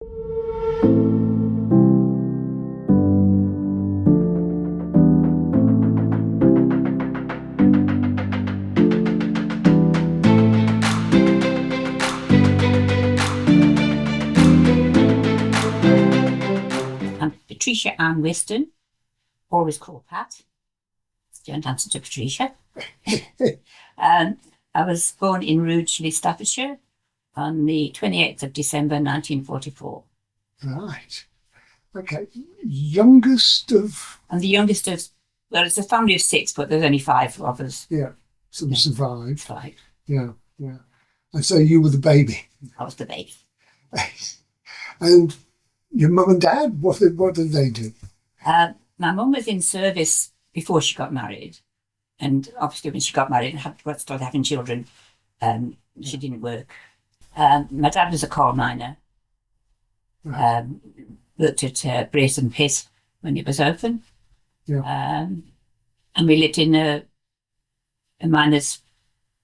I'm Patricia Ann Whiston, always called Pat. Don't answer to Patricia. I was born in Rugeley, Staffordshire on the 28th of December 1944. Right. Okay. Youngest of... I'm the youngest of, well, it's a family of 6, but there's only 5 of us. Yeah. Some survived. 5. Yeah, yeah. And so you were the baby. I was the baby. And your mum and dad, what did they do? My mum was in service before she got married. And obviously when she got married and started having children, she didn't work. My dad was a coal miner. Worked at Brayton Pit when it was open. Yeah. And we lived in a miner's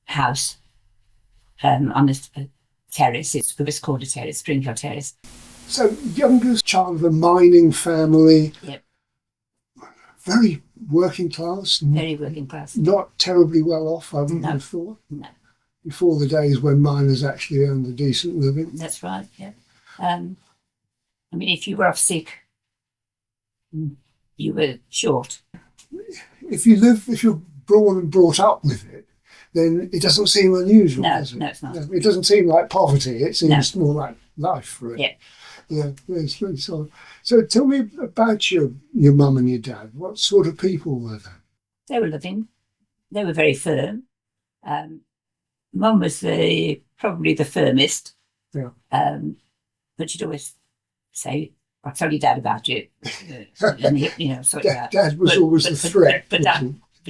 house on a terrace. It was called a terrace, Springhill Terrace. So youngest child of a mining family. Yep. Very working class. Very working class. Not terribly well off, I wouldn't have thought. No. Before the days when miners actually earned a decent living. That's right, yeah. I mean, if you were off sick, you were short. If you're born and brought up with it, then it doesn't seem unusual, does it? No, it's not. It doesn't seem like poverty. It seems more like life for it. Yeah. Yeah, it's really solid. So tell me about your mum and your dad. What sort of people were they? They were loving. They were very firm. Mum was probably the firmest. Yeah. But she'd always say, "I'll tell your dad about you." And he, sort of. Dad was always the threat. But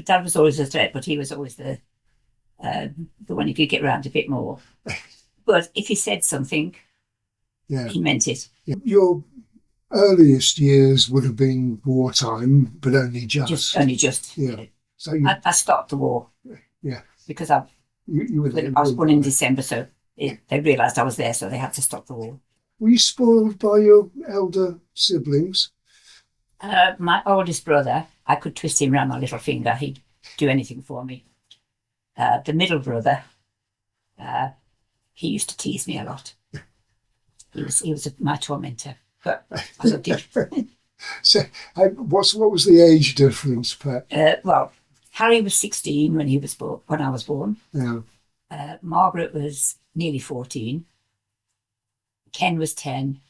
Dad was always the threat. But he was always the one you could get around a bit more. But if he said something, he meant it. Yeah. Your earliest years would have been wartime, but only just. Only just. Yeah. So I stopped the war. Yeah. Because I was born in December, so they realised I was there, so they had to stop the war. Were you spoiled by your elder siblings? My oldest brother, I could twist him around my little finger. He'd do anything for me. The middle brother, he used to tease me a lot. He was my tormentor, but I loved him. So, what was the age difference, Pat? Well, Harry was 16 when I was born. Yeah. Margaret was nearly 14. Ken was 10,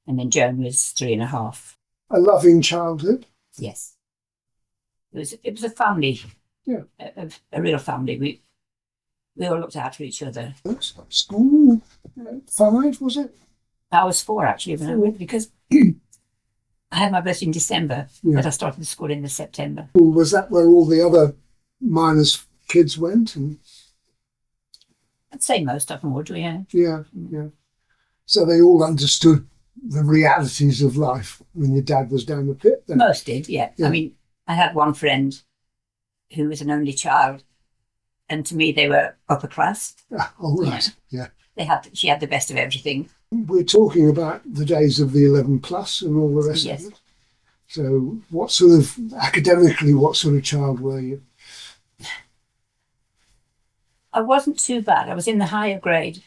and then Joan was 3.5. A loving childhood. Yes. It was a family. Yeah. A real family. We all looked after each other. School, 5 was it? I was 4 actually when I went, because I had my birthday in December, but I started the school in September. Was that where all the other miners' kids went? I'd say most of them would, yeah. Yeah, yeah. So they all understood the realities of life when your dad was down the pit then? Most did, yeah. I mean, I had one friend who was an only child, and to me they were upper class. Oh, right, yeah. She had the best of everything. We're talking about the days of the 11 plus and all the rest of it. So academically, what sort of child were you? I wasn't too bad. I was in the higher grade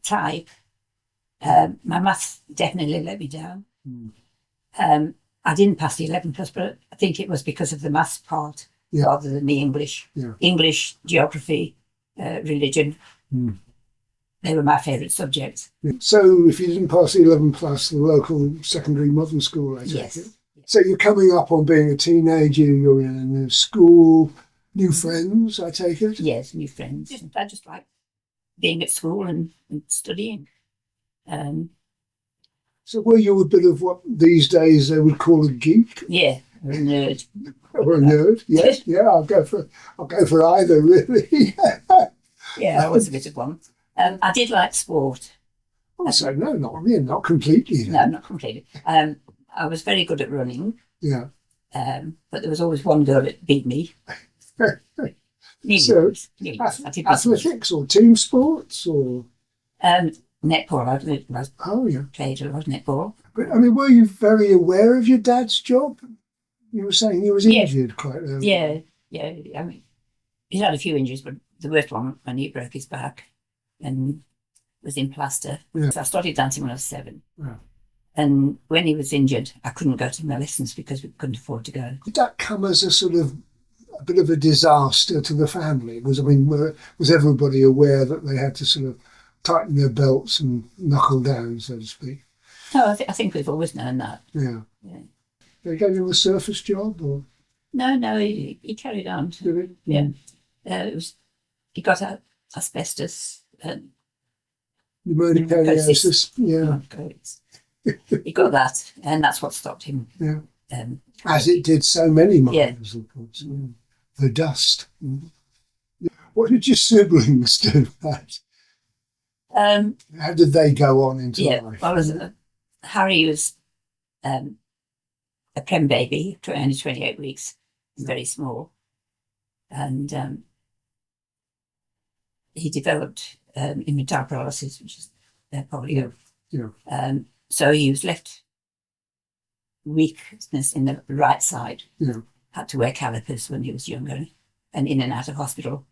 type. My maths definitely let me down. I didn't pass the 11 plus, but I think it was because of the maths part rather than the English. Yeah. English, geography, religion. They were my favourite subjects. Yeah. So if you didn't pass the 11 plus, the local secondary modern school, I take it? So you're coming up on being a teenager, you're in a new school, new friends, I take it? Yes, new friends. I just like being at school and studying. So were you a bit of what these days they would call a geek? Yeah, or a nerd. Or a nerd, yes. Yeah, I'll go for either, really. Yeah, I was a bit of one. I did like sport. Oh, so no, not completely. No, not completely. I was very good at running. Yeah. But there was always one girl that beat me. Athletics or team sports or? netball. I yeah. played a lot of netball. But I mean, were you very aware of your dad's job? You were saying he was injured quite early. Yeah. I mean, he's had a few injuries, but the worst one when he broke his back and was in plaster. Yeah. So I started dancing when I was 7. Yeah. And when he was injured, I couldn't go to my lessons because we couldn't afford to go. Did that come as a bit of a disaster to the family? Was everybody aware that they had to sort of tighten their belts and knuckle down, so to speak? No, I think we've always known that. Yeah. They gave him a surface job, or? No, he carried on. Did he? Yeah. He got asbestos. Pneumoconiosis. Yeah. He got that, and that's what stopped him. Yeah. As it did so many miners, of course. Mm. The dust. Mm. What did your siblings do, Pat? How did they go on into life? Well, Harry was a prem baby, only 28 weeks, very small. And he developed infantile paralysis, which is probably so he was left weakness in the right side. Yeah. Had to wear calipers when he was younger and in and out of hospital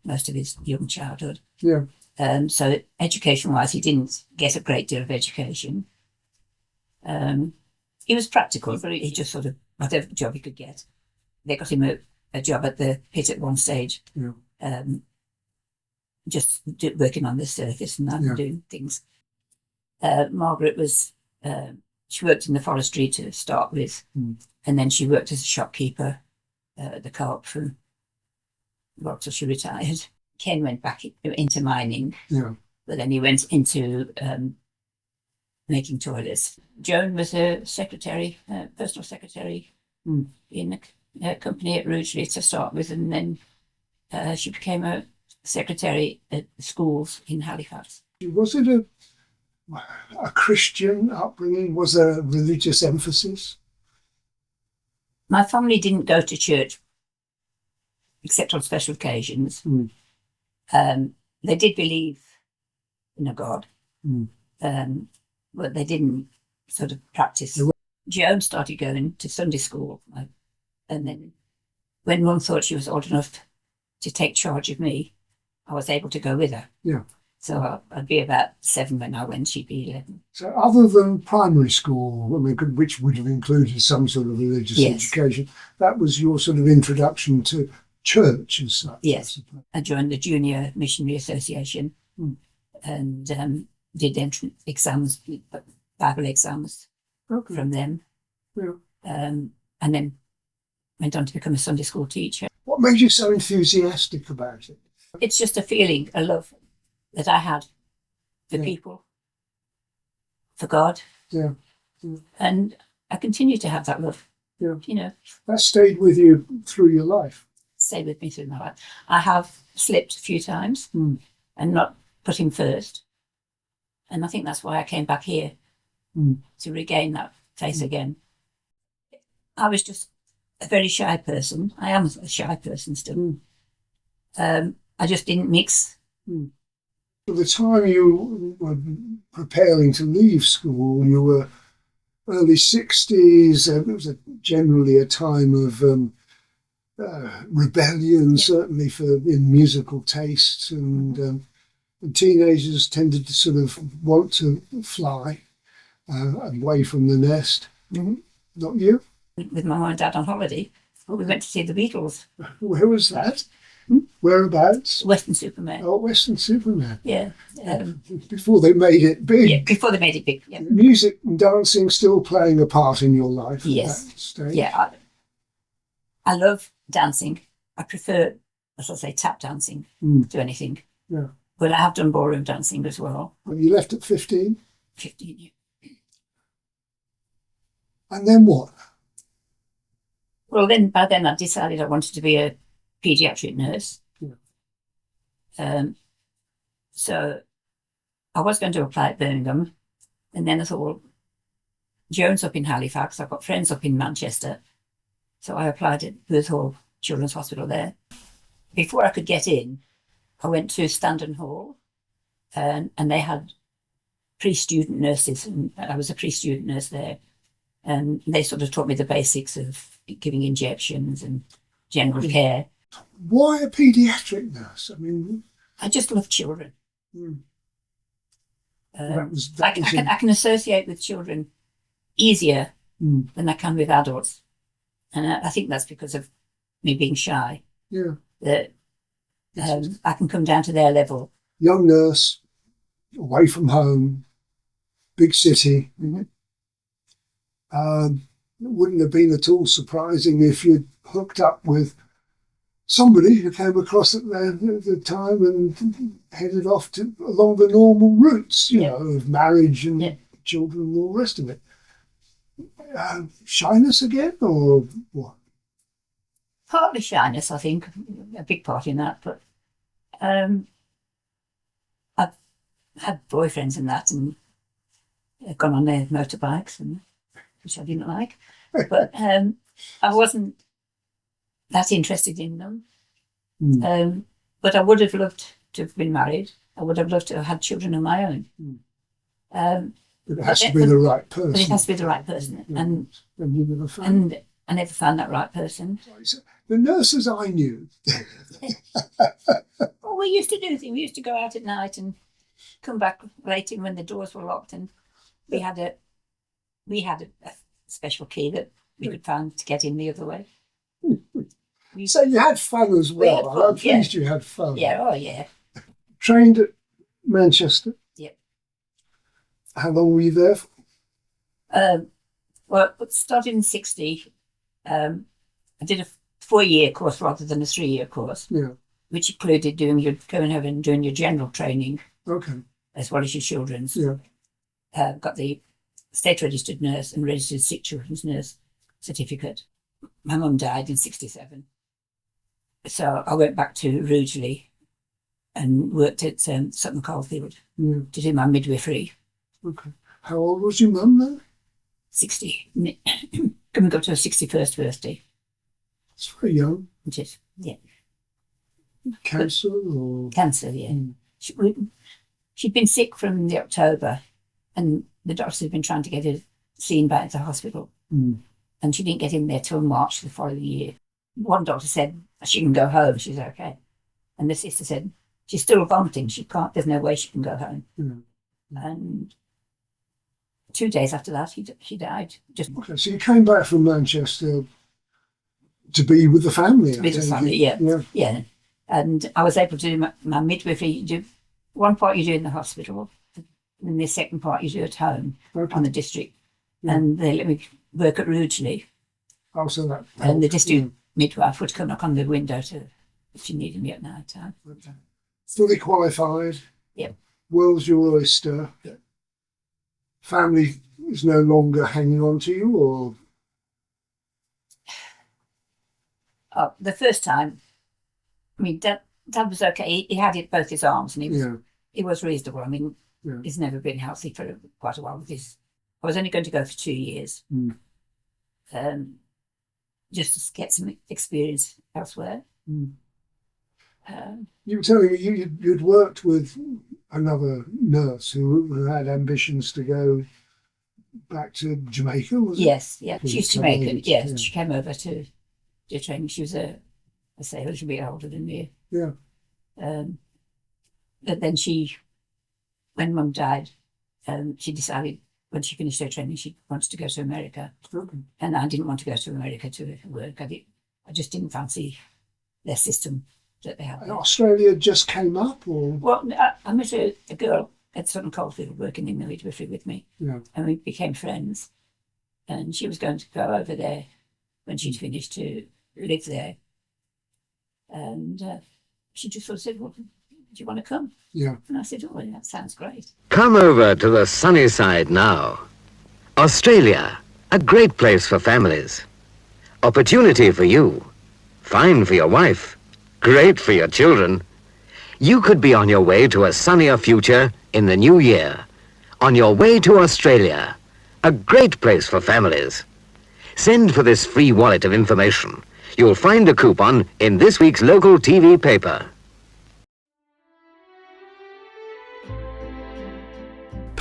most of his young childhood. Yeah. So education-wise, he didn't get a great deal of education. He was practical, but he just sort of, whatever job he could get. They got him a job at the pit at one stage, just working on the surface and that, and doing things. Margaret was, she worked in the forestry to start with, and then she worked as a shopkeeper at the Co-op for till she retired. Ken went back into mining, but then he went into making toilets. Joan was a secretary, personal secretary in a company at Rugeley to start with, and then she became a secretary at schools in Halifax. Was it a Christian upbringing? Was there a religious emphasis? My family didn't go to church except on special occasions. They did believe in a God, but they didn't sort of practice. Joan started going to Sunday school, and then when Mum thought she was old enough to take charge of me, I was able to go with her. Yeah. So I'd be about 7 when I went, she'd be 11. So other than primary school, I mean, which would have included some sort of religious education, that was your sort of introduction to church as such? Yes. I joined the Junior Missionary Association and did entrance exams, Bible exams from them. Yeah. And then went on to become a Sunday school teacher. What made you so enthusiastic about it? It's just a feeling, a love that I had for people, for God. Yeah. And I continue to have that love. Yeah. You know. That stayed with you through your life? Stayed with me through my life. I have slipped a few times and not put him first. And I think that's why I came back here, to regain that faith again. I was just a very shy person. I am a shy person still. I just didn't mix. At the time you were preparing to leave school, you were early 60s. It was generally a time of rebellion, certainly in musical tastes, and teenagers tended to sort of want to fly away from the nest. Not you? With my mum and dad on holiday, we went to see the Beatles. Where was that? Whereabouts? Whiston-super-Mare. Oh, Whiston-super-Mare. Yeah. Before they made it big. Yeah, before they made it big. Yeah. Music and dancing still playing a part in your life? Yes. At that stage? Yeah. I love dancing. I prefer, as I say, tap dancing to anything. Yeah. But I have done ballroom dancing as well. Well, you left at 15? 15, yeah. And then what? Well, by then I decided I wanted to be a paediatric nurse. Yeah. So I was going to apply at Birmingham, and then I thought, well, Joan's up in Halifax, I've got friends up in Manchester, so I applied at Booth Hall Children's Hospital there. Before I could get in, I went to Standon Hall and they had pre-student nurses, and I was a pre-student nurse there, and they sort of taught me the basics of giving injections and general care. Why a paediatric nurse? I mean, I just love children. I can associate with children easier than I can with adults, and I think that's because of me being shy. Yeah, that I can come down to their level. Young nurse, away from home, big city. It wouldn't have been at all surprising if you'd hooked up with somebody who came across at the time and headed off along the normal routes, you know, of marriage and children and all the rest of it. Shyness again, or what? Partly shyness, I think, a big part in that. But I've had boyfriends and that, and gone on their motorbikes, and which I didn't like. But I wasn't that interested in them. But I would have loved to have been married. I would have loved to have had children of my own. But it has to be the right person. But it has to be the right person. And you never found and I never found that right person. the nurses I knew. Well, we used to do things. We used to go out at night and come back late in when the doors were locked, and we had a special key that we could find to get in the other way. So you had fun as well. Fun, I'm pleased you had fun. Yeah, oh yeah. Trained at Manchester. Yep. How long were you there for? Well, it started in 1960. I did a 4-year course rather than a 3-year course. Yeah. Which included going over and doing your general training. Okay. As well as your children's. Yeah. Got the state registered nurse and registered sick children's nurse certificate. My mum died in 1967. So I went back to Rugeley and worked at Sutton Coldfield to do my midwifery. Okay. How old was your mum then? 60. Coming up to her 61st birthday. It's very young. It is, yeah. Cancer or? Cancer, yeah. She'd been sick from the October, and the doctors had been trying to get her seen back to hospital. And she didn't get in there till March the following year. One doctor said she can go home, she's okay. And the sister said she's still vomiting, there's no way she can go home. And 2 days after that, she died. Okay, so you came back from Manchester to be with the family. With the family, yeah. And I was able to do my midwifery. One part you do in the hospital, and the second part you do at home on the district. Yeah. And they let me work at Rugeley. Oh, so that. And the district midwife would come knock on the window if she needed me at night time. Okay. Fully qualified. Yep. World's your oyster. Yep. Family is no longer hanging on to you, or? The first time, I mean, Dad was okay. He had it both his arms, and he was reasonable. I mean, he's never been healthy for quite a while with his. I was only going to go for 2 years, just to get some experience elsewhere. You were telling me you'd worked with another nurse who had ambitions to go back to Jamaica, was it? Yes, yeah. She's Jamaican, yes. She came over to do training. She was a little bit older than me. Yeah. But then when Mum died, she decided when she finished her training, she wanted to go to America. Okay. And I didn't want to go to America to work. I just didn't fancy their system that they had there. Australia just came up, or? Well, I met a girl at Sutton Coldfield working in the midwifery with me. Yeah. And we became friends. And she was going to go over there when she'd finished to live there. And she just sort of said, well, do you want to come? Yeah. And I said, oh, well, that sounds great. Come over to the sunny side now. Australia, a great place for families. Opportunity for you. Fine for your wife. Great for your children. You could be on your way to a sunnier future in the new year. On your way to Australia. A great place for families. Send for this free wallet of information. You'll find a coupon in this week's local TV paper.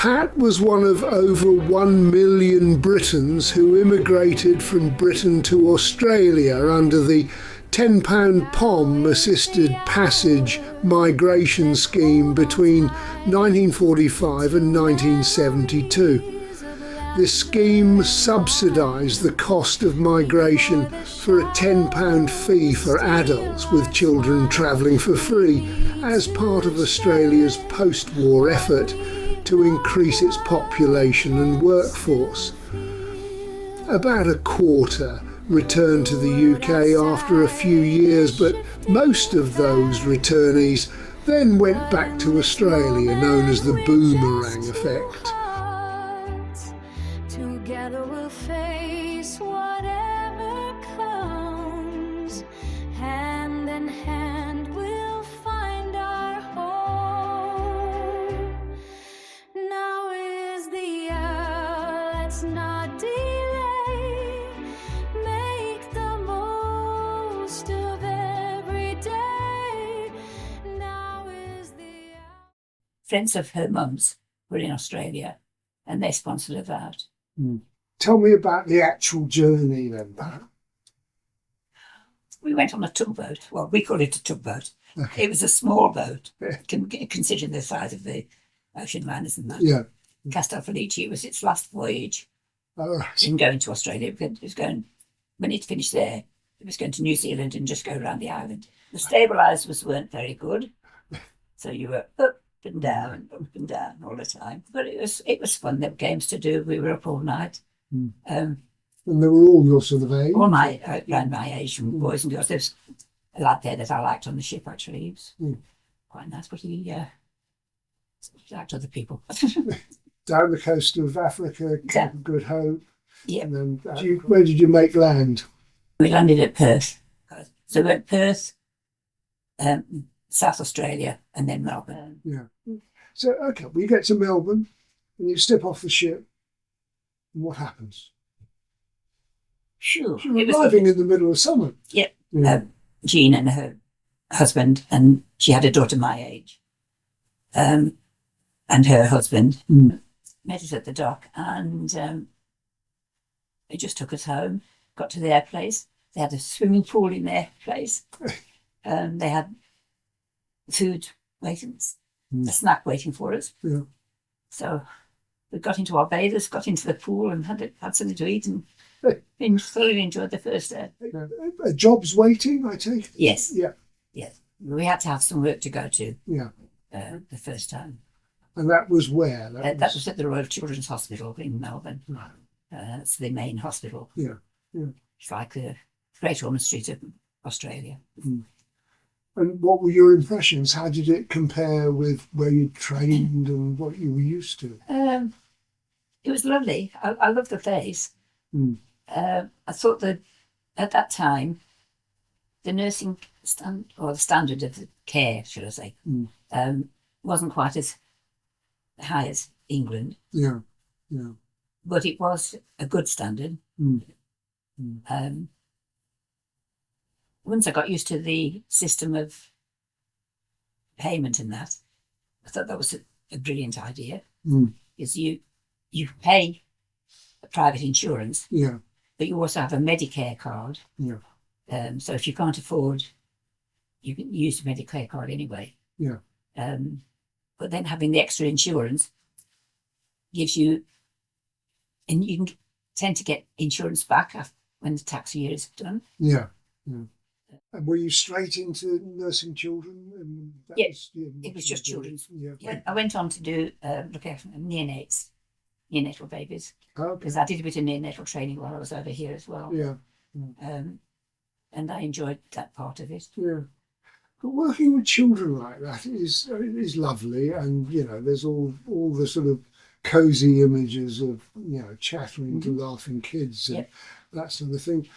Pat was one of over 1 million Britons who immigrated from Britain to Australia under the £10 POM assisted passage migration scheme between 1945 and 1972. This scheme subsidised the cost of migration for a £10 fee for adults, with children travelling for free, as part of Australia's post-war effort to increase its population and workforce. About a quarter returned to the UK after a few years, but most of those returnees then went back to Australia, known as the boomerang effect. Together we'll face whatever comes. Hand in hand we'll find our home. Now is the hour, let's not delay. Make the most of every day. Now is the hour. Friends of her mum's were in Australia and they sponsored her out. Tell me about the actual journey then, Pat. We went on a tugboat. Well, we call it a tugboat. It was a small boat, considering the size of the ocean liners and that. Yeah. Castellfelice was its last voyage Oh, in going to Australia. It was going, when it finished there, it was going to New Zealand and just go around the island. The stabilisers weren't very good, so you were up and down all the time. But it was fun. There were games to do. We were up all night. and they were all your sort of age? All my around my age, and boys and girls. There's a lad there that I liked on the ship. Actually, he was quite nice, but he liked other people. Down the coast of Africa, Cape Good Hope. Yeah. And then where did you make land? We landed at Perth. So we went Perth, South Australia, and then Melbourne. Yeah. So, okay, well, you get to Melbourne and you step off the ship. And what happens? Sure. You're arriving in the middle of summer. Yeah. Yeah. Jean and her husband, and she had a daughter my age, and her husband met us at the dock, and they just took us home. Got to their place. They had a swimming pool in their place. They had food waiting, a snack waiting for us. Yeah. So we got into our bathers, got into the pool, and had something to eat, and thoroughly enjoyed the first day. A job's waiting, I take it? Yes. Yeah. Yes. We had to have some work to go to Yeah. the first time. And that was where? That was at the Royal Children's Hospital in Melbourne. Right. That's the main hospital. Yeah. Yeah. It's like the Great Ormond Street of Australia. And what were your impressions? How did it compare with where you trained and what you were used to? It was lovely. I loved the place. I thought that at that time, the nursing the standard of the care, should I say, wasn't quite as high as England. Yeah. Yeah. But it was a good standard. Once I got used to the system of payment and that, I thought that was a brilliant idea. Because you pay a private insurance, Yeah. but you also have a Medicare card. Yeah. So if you can't afford, you can use the Medicare card anyway. Yeah. But then having the extra insurance gives you, and you can tend to get insurance back when the tax year is done. Yeah. Yeah. And were you straight into nursing children? And that Yeah, was, it was just children's. Yeah. I went on to do look after neonatal babies, Okay. because I did a bit of neonatal training while I was over here as well. Yeah. And I enjoyed that part of it. Yeah. But working with children like that is lovely, and there's all the sort of cosy images of chattering to laughing kids and that sort of thing.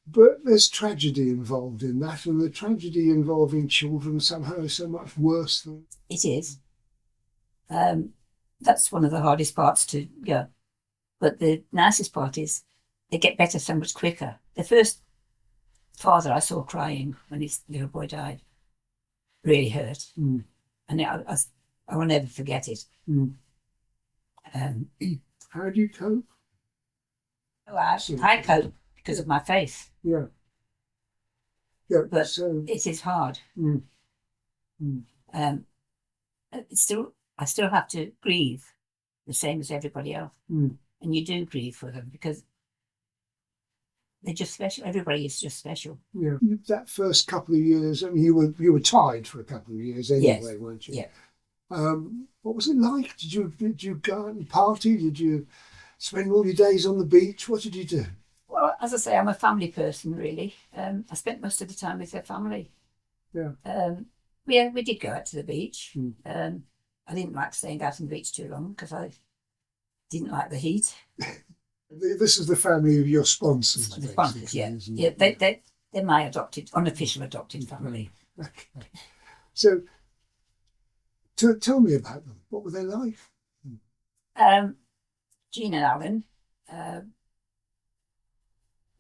But there's tragedy involved in that, and the tragedy involving children somehow is so much worse than... It is. That's one of the hardest parts to go. But the nicest part is they get better so much quicker. The first father I saw crying when his little boy died really hurt. And I will never forget it. Um, How do you cope? I cope because of my faith, Yeah. Yeah. but So, it is hard. mm, mm, Um, I still have to grieve the same as everybody else. mm. And you do grieve for them because they're just special. Everybody is just special. Yeah. That first couple of years, I mean, you were tied for a couple of years anyway, Yes. weren't you? Yeah. What was it like? Did you go out and party? Did you spend all your days on the beach? What did you do? Well, as I say, I'm a family person, really. I spent most of the time with their family. Yeah. Yeah, we did go out to the beach. Mm. I didn't like staying out on the beach too long because I didn't like the heat. This is the family of your sponsors. The sponsors, basically, yeah. isn't Yeah, it? they're my unofficial adopted family. Okay. So, tell me about them. What were they like? Jean and Alan,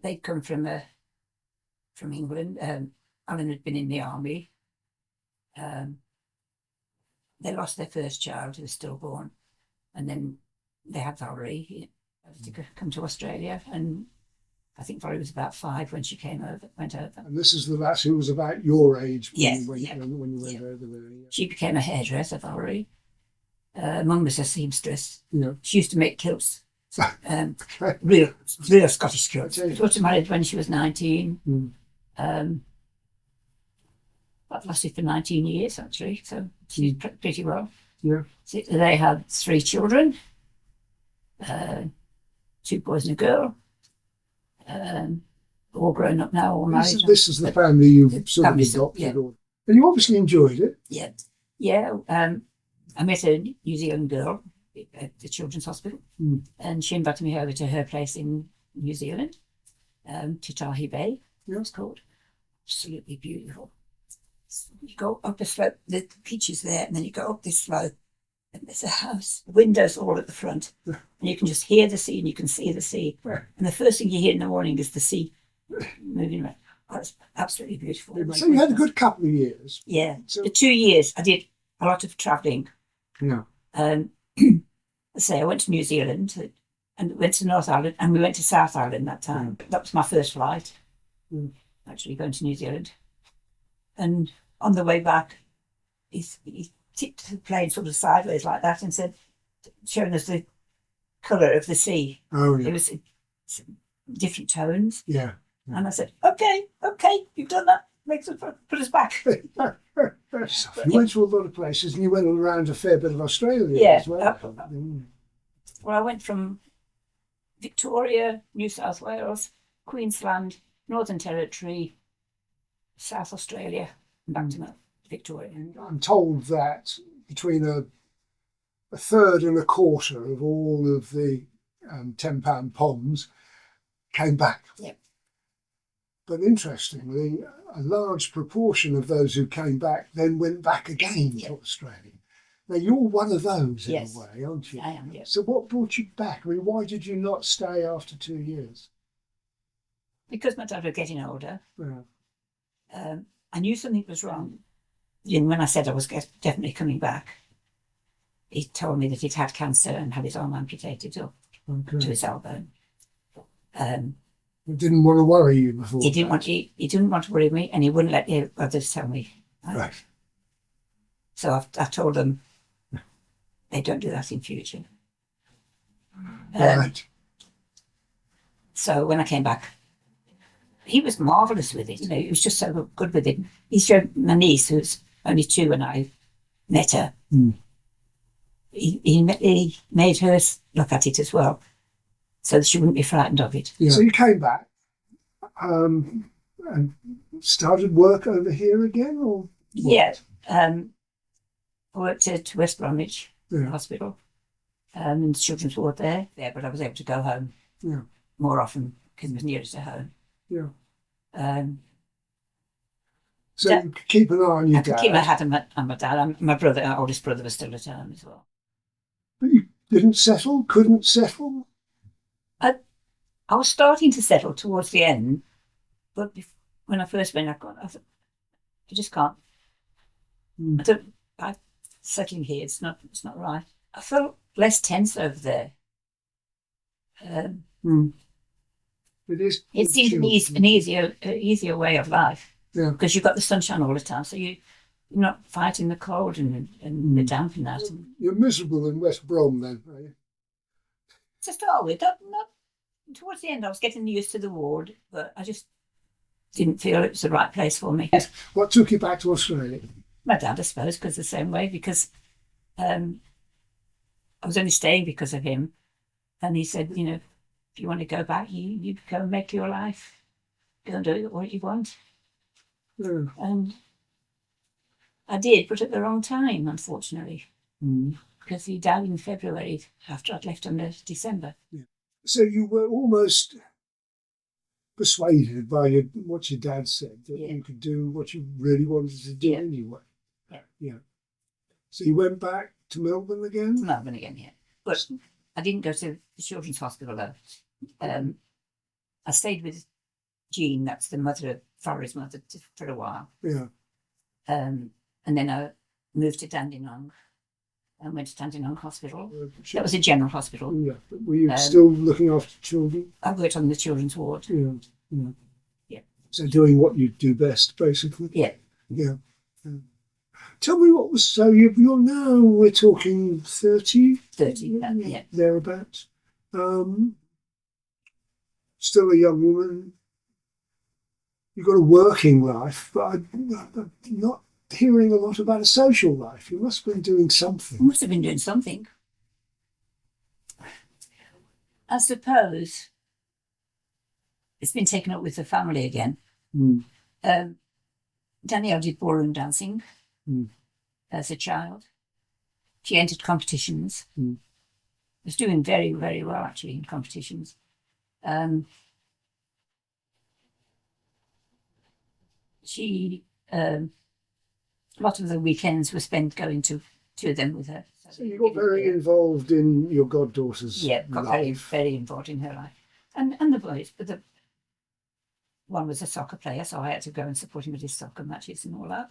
they'd come from England. Alan had been in the army. They lost their first child, who was stillborn, and then they had Valerie to come to Australia. And I think Valerie was about 5 when she went over. And this is the lass who was about your age when Yes, you went, yeah. when you went Yeah. over there. Yeah. She became a hairdresser, Valerie. Mum was a seamstress. Yeah. She used to make kilts, real Scottish kilts. Okay. She was married when she was 19. Mm. That lasted for 19 years, actually, so she did pretty well. Yeah. So they had 3 children, 2 boys and a girl, all grown up now, all married. This is the family you've The sort of family, adopted. yeah. And you obviously enjoyed it. Yeah. Yeah. I met a New Zealand girl at the Children's Hospital, and she invited me over to her place in New Zealand, to Tahi Bay, Yeah. it's called. Absolutely beautiful. You go up the slope, the beach is there, and then you go up this slope, and there's a house, windows all at the front, and you can just hear the sea and you can see the sea. Yeah. And the first thing you hear in the morning is the sea moving around. Oh, it's absolutely beautiful. So you had a good couple of years. Yeah. So- The 2 years, I did a lot of travelling. Yeah. Say I went to New Zealand and went to North Island, and we went to South Island that time. That was my first flight, actually going to New Zealand. And on the way back, he tipped the plane sort of sideways like that and said, showing us the colour of the sea. Oh, It yeah. was different tones. Yeah. And I said, okay, you've done that. Put us back. So you went to a lot of places and you went around a fair bit of Australia Yeah. as well. Well, I went from Victoria, New South Wales, Queensland, Northern Territory, South Australia, and back to Victoria. I'm told that between a third and a quarter of all of the £10 POMs came back. Yep. But interestingly, a large proportion of those who came back then went back again to Australia. Now, you're one of those in Yes. a way, aren't you? I am, yes. So what brought you back? I mean, why did you not stay after 2 years? Because my dad was getting older, Yeah. I knew something was wrong. And when I said I was definitely coming back, he told me that he'd had cancer and had his arm amputated up to Okay. his elbow. He didn't want to worry you before. He didn't want to worry me, and he wouldn't let the others tell me. Right. So I told them they don't do that in future. Right. So when I came back, he was marvellous with it. You know, he was just so good with it. He showed my niece, who's only 2, and I met her. He made her look at it as well, so that she wouldn't be frightened of it. Yeah. So you came back and started work over here again, or what? Yeah. I worked at West Bromwich Yeah. Hospital, in the children's ward there, but I was able to go home Yeah. more often because it was nearer to home. Yeah. So Dad- you could keep an eye on your I could dad. keep my hat on my dad. And my brother, our oldest brother, was still at home as well. But you didn't settle, couldn't settle. I was starting to settle towards the end, but when I first went, I thought, I just can't. Settling here, it's not right. I felt less tense over there. It is. It seems an easier way of life. Yeah. Because you've got the sunshine all the time, so you're not fighting the cold and the damp and that. You're miserable in West Brom then, are you? To start with, not towards the end, I was getting used to the ward, but I just didn't feel it was the right place for me. What took you back to Australia? My dad, I suppose, because the same way, because I was only staying because of him. And he said, if you want to go back, you go and make your life. Go and do what you want. Yeah. And I did, but at the wrong time, unfortunately. Because he died in February after I'd left in December. Yeah. So you were almost persuaded by what your dad said, that you could do what you really wanted to do anyway. Yeah. So you went back to Melbourne again? To Melbourne again, yeah. But I didn't go to the Children's Hospital, though. I stayed with Jean, that's the mother, Farah's mother, for a while. Yeah. And then I moved to Dandenong and went to Dandenong Hospital. That was a general hospital. Yeah. But were you still looking after children? I worked on the children's ward. Yeah. So doing what you do best, basically? Yeah. Tell me what was, so you're now, we're talking 30? 30, yeah. Thereabouts. Still a young woman. You've got a working life, but I'm not hearing a lot about a social life. You must have been doing something. I must have been doing something. I suppose it's been taken up with the family again. Danielle did ballroom dancing as a child. She entered competitions. Was doing very, very well, actually, in competitions. She, a lot of the weekends were spent going to them with her. So you got very involved in your goddaughter's life. Got very, very involved in her life. And the boys, but one was a soccer player, so I had to go and support him with his soccer matches and all that.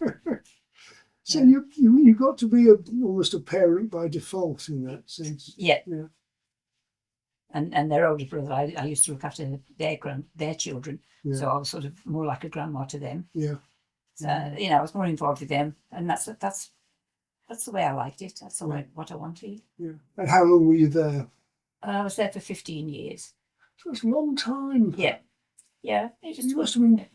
So you got to be almost a parent by default in that sense. Yeah. And their older brother, I used to look after their children, so I was sort of more like a grandma to them. Yeah. So I was more involved with them, and that's the way I liked it. That's the way what I wanted. Yeah. And how long were you there? I was there for 15 years. So it's a long time. Yeah. Yeah. You must have been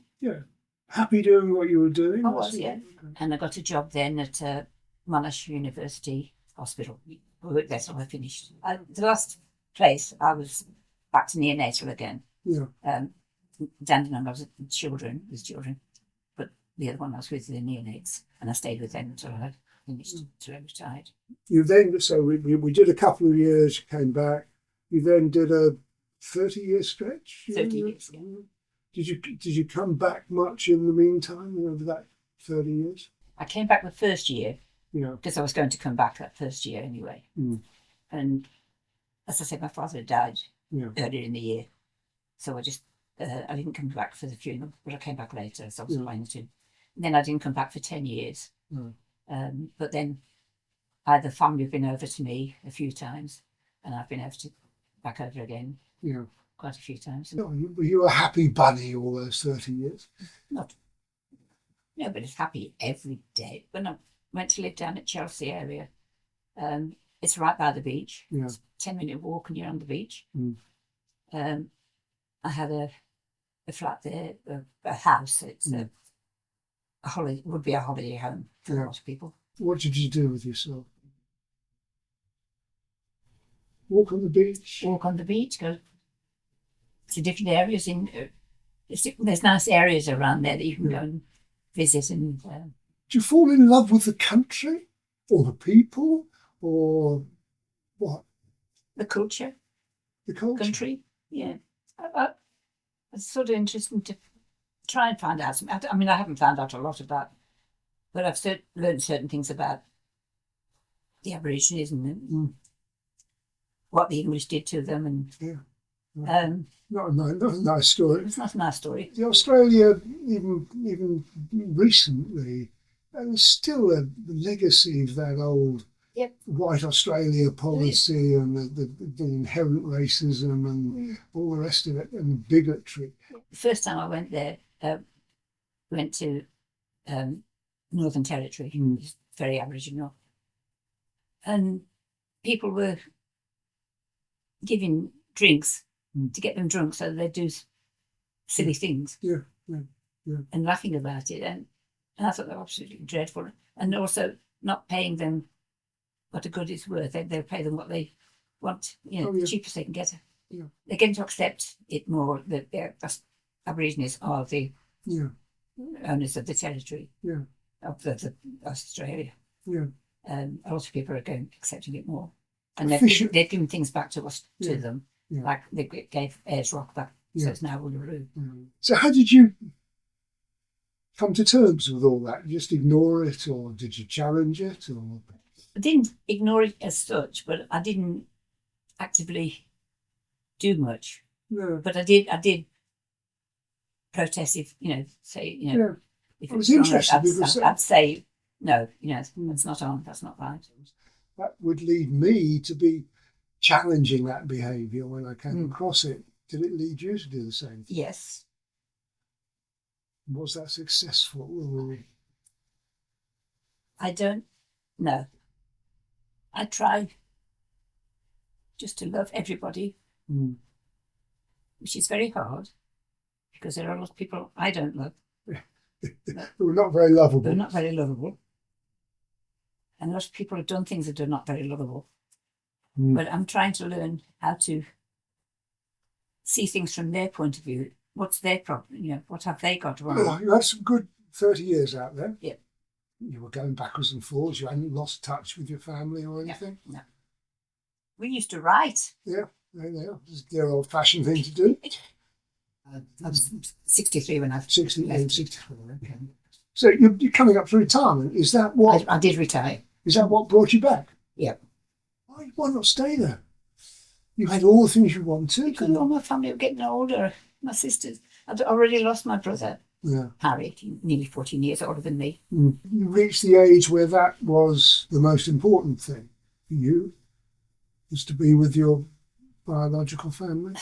happy doing what you were doing. I was, yeah. And I got a job then at Monash University Hospital. That's how I finished. The last place I was back to neonatal again. Yeah. Dandenong, I was with children, but the other one I was with the neonates, and I stayed with them until I finished, until I retired. You then, so we did a couple of years, you came back. You then did a 30-year stretch. 30 years. Yeah. Did you come back much in the meantime over that 30 years? I came back the first year. Yeah. Because I was going to come back that first year anyway. And as I said, my father had died earlier in the year, so I just I didn't come back for the funeral, but I came back later, so I was planning to. And then I didn't come back for 10 years. But then the family have been over to me a few times, and I've been back over again. Yeah. Quite a few times. Were you a happy bunny all those 30 years? Not. No, but it's happy every day. When I went to live down at Chelsea area, it's right by the beach. Yeah. It's a 10-minute walk and you're on the beach. I had a flat there, a house. It's would be a holiday home for a lot of people. What did you do with yourself? Walk on the beach? Walk on the beach, go to different areas. There's nice areas around there that you can go and visit. And do you fall in love with the country or the people or what? The culture. The culture? Country, yeah. It's sort of interesting to try and find out something. I mean, I haven't found out a lot about, but I've learned certain things about the Aborigines and what the English did to them. And not a nice story. It's not a nice story. The Australia, even recently, there's still a legacy of that old Yep. white Australia policy and the inherent racism and all the rest of it and bigotry. The first time I went there, went to Northern Territory. It's very Aboriginal. And people were giving drinks to get them drunk so they'd do silly things. Yeah. And laughing about it. And I thought they were absolutely dreadful. And also not paying them what a good is worth. They'll pay them what they want, the cheapest they can get. Yeah. They're getting to accept it more that Aborigines are the owners of the territory of the Australia. Yeah. A lot of people are accepting it more. And they've given things back to us, to them. Yeah. Like they gave Ayers Rock back, so it's now Uluru. So how did you come to terms with all that? Just ignore it, or did you challenge it? Or I didn't ignore it as such, but I didn't actively do much. No. But I did protest if, say, if I was wrong, interested because I'd say, no, it's not on, that's not right. that would lead me to be challenging that behaviour when I came across it. Did it lead you to do the same thing? Yes. Was that successful? Or... I don't know. I try just to love everybody, which is very hard because there are a lot of people I don't love. Who are not very lovable. They're not very lovable. And a lot of people have done things that are not very lovable. But I'm trying to learn how to see things from their point of view. What's their problem? What have they got wrong? Well, you had some good 30 years out there. Yeah. You were going backwards and forwards. You hadn't lost touch with your family or anything. No. We used to write. Yeah, there they are. It's their old-fashioned thing to do. I was 63 when I 64. Okay. So you're coming up to retirement. Is that what? I did retire. Is that what brought you back? Yeah. Why not stay there? You had all the things you wanted. Because all my family were getting older. My sisters. I'd already lost my brother, Harry, nearly 14 years older than me. You reached the age where that was the most important thing for you, was to be with your biological family?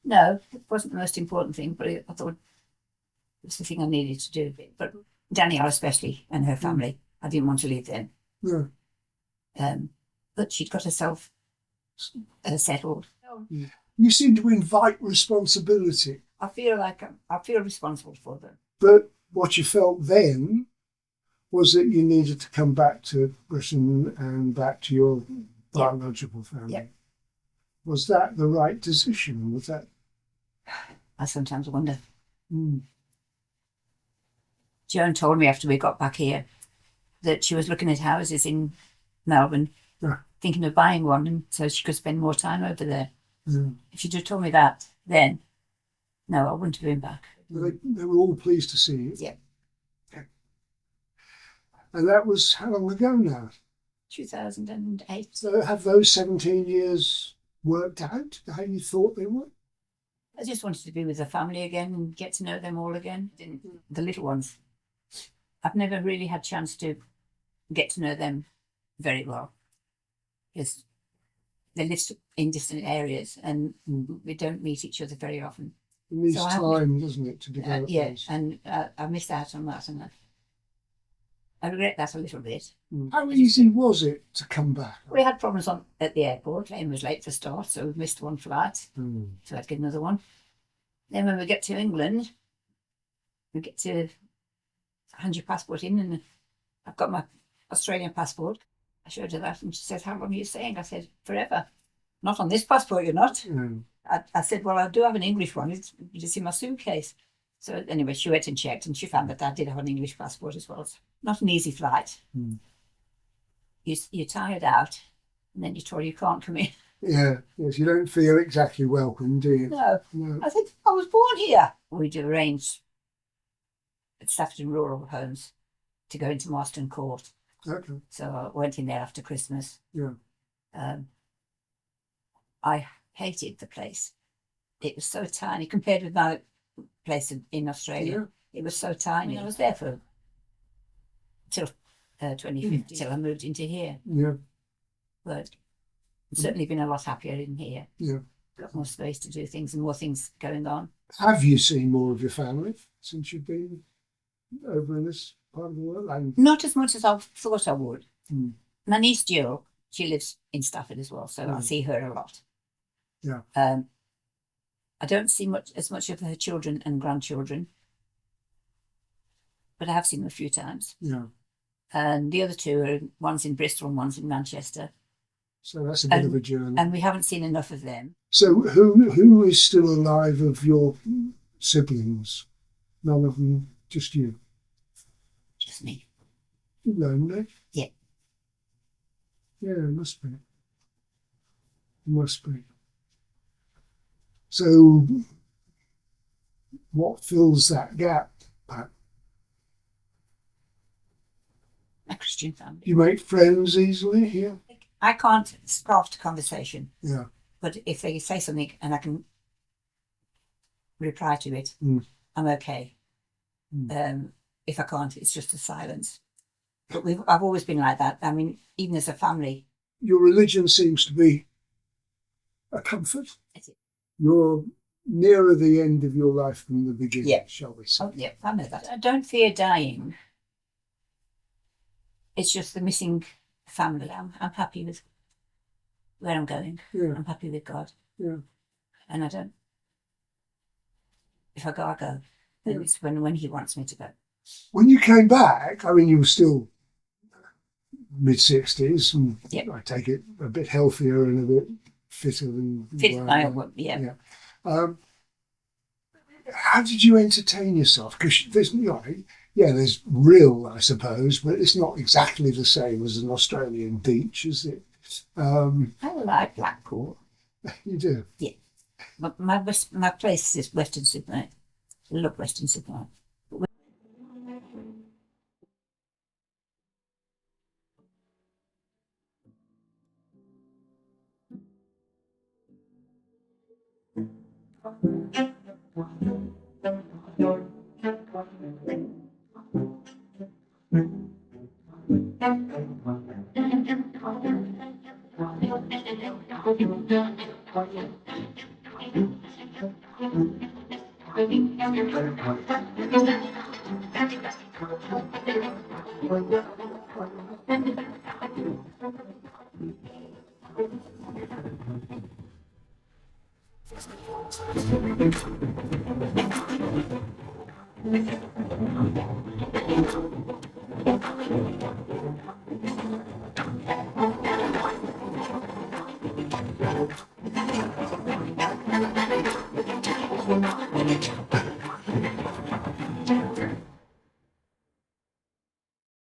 No, it wasn't the most important thing, but I thought it was the thing I needed to do. But Danielle especially, and her family, I didn't want to leave them. No. But she'd got herself settled. You seem to invite responsibility. I feel responsible for them. But what you felt then was that you needed to come back to Britain and back to your biological family. Yep. Was that the right decision? Was that? I sometimes wonder. Joan told me after we got back here that she was looking at houses in Melbourne, thinking of buying one, and so she could spend more time over there. If she'd have told me that then, no, I wouldn't have been back. They were all pleased to see you. Yeah. And that was how long ago now? 2008. So have those 17 years worked out how you thought they would? I just wanted to be with the family again and get to know them all again. The little ones. I've never really had a chance to get to know them very well because they live in distant areas and we don't meet each other very often. It needs time, doesn't it, to develop those? And I missed out on that, and I regret that a little bit. How easy was it to come back? We had problems at the airport. Plane was late for start, so we missed one flight. So I had to get another one. Then when we get to England, we get to hand your passport in, and I've got my Australian passport. I showed her that, and she said, "How long are you staying?" I said, "Forever." "Not on this passport, you're not." I said, "Well, I do have an English one. It's in my suitcase." So anyway, she went and checked, and she found that I did have an English passport as well. Not an easy flight. You're tired out, and then you're told you can't come in. Yes, you don't feel exactly welcome, do you? No. I said, "I was born here." We'd arranged at Stafford Rural Homes to go into Marston Court. Okay. So I went in there after Christmas. Yeah. I hated the place. It was so tiny compared with my place in Australia. It was so tiny. I was there till 2015, till I moved into here. Yeah. but I've certainly been a lot happier in here. Yeah. Got more space to do things and more things going on. Have you seen more of your family since you've been over in this part of the world? And Not as much as I thought I would. Mm. My niece Jill, she lives in Stafford as well, so I see her a lot. Yeah. I don't see as much of her children and grandchildren, but I have seen them a few times. Yeah. And the other two are one's in Bristol and one's in Manchester. So that's a bit of a journey. And we haven't seen enough of them. So who is still alive of your siblings? None of them, just you? Just me. Lonely? Yeah. Yeah, it must be. It must be. So what fills that gap, Pat? A Christian family. You make friends easily here? I can't start a conversation, Yeah. but if they say something and I can reply to it, I'm okay. If I can't, it's just a silence. But I've always been like that. I mean, even as a family. Your religion seems to be a comfort. Is it? You're nearer the end of your life than the beginning, shall we say. Oh, yeah, I know that. I don't fear dying. It's just the missing family. I'm happy with where I'm going. Yeah. I'm happy with God. Yeah. And I don't. If I go, I go. And it's when He wants me to go. When you came back, I mean, you were still mid-60s, and I take it a bit healthier and a bit fitter than... Yeah. How did you entertain yourself? Because there's, there's real, I suppose, but it's not exactly the same as an Australian beach, is it? I like Blackpool. You do? Yeah. But my place is Western Sydney. I love Western Sydney.